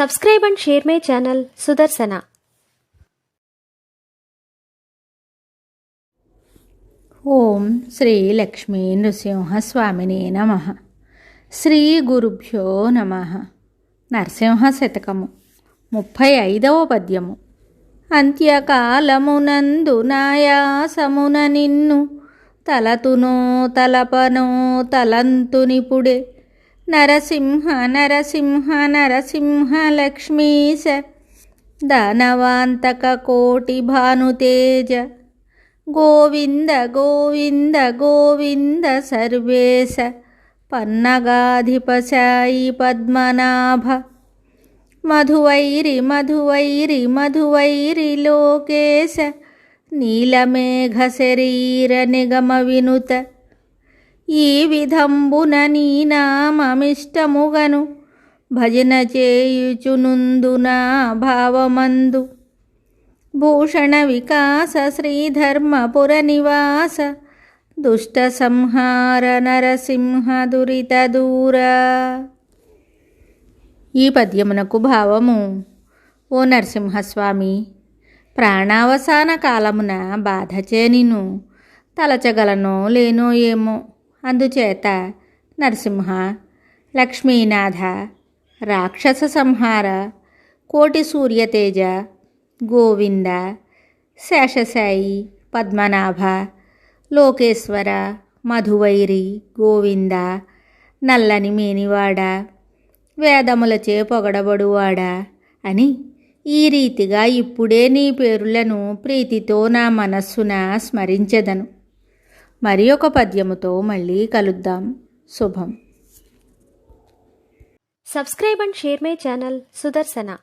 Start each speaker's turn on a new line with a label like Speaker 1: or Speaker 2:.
Speaker 1: Subscribe and share my channel Sudarsana.
Speaker 2: ఓం శ్రీ లక్ష్మీ నృసింహస్వామినే నమః. శ్రీ గురుభ్యో నమః. నరసింహ శతకము 35వ పద్యము. అంత్యకాలమునందు నాయాసమున నిన్ను తలతునో తలపనో తలంతునిపుడే నరసింహ నరసింహ నరసింహ లక్ష్మీశ దానవాంతక కోటి భానుతేజ గోవింద గోవింద గోవింద సర్వేశ పన్నగాధిపశాయి పద్మనాభ మధువైరి మధువైరి మధువైరి లోకేశ నీలమేఘ శరీర నిగమ వినుత ఈ విధంబున నీ నామమిష్టముగను భజన చేయుచునుందునా భావమందు భూషణ వికాస శ్రీధర్మపుర నివాస దుష్ట సంహార నరసింహ దురిత దూరా. ఈ పద్యమునకు భావము: ఓ నరసింహస్వామి, ప్రాణావసాన కాలమున బాధచే నిన్ను తలచగలనో లేనో ఏమో. అందుచేత నరసింహ, లక్ష్మీనాథ, రాక్షస సంహార, కోటి సూర్యతేజ, గోవింద, శేషశాయి, పద్మనాభ, లోకేశ్వర, మధువైరి, గోవింద, నల్లని మేనివాడ, వేదములచే పొగడబడువాడా అని ఈ రీతిగా ఇప్పుడే నీ పేరులను ప్రీతితో నా మనస్సున స్మరించెదను. మరి ఒక పద్యముతో మళ్ళీ కలుద్దాం. శుభం.
Speaker 1: Subscribe and share my channel Sudarsana.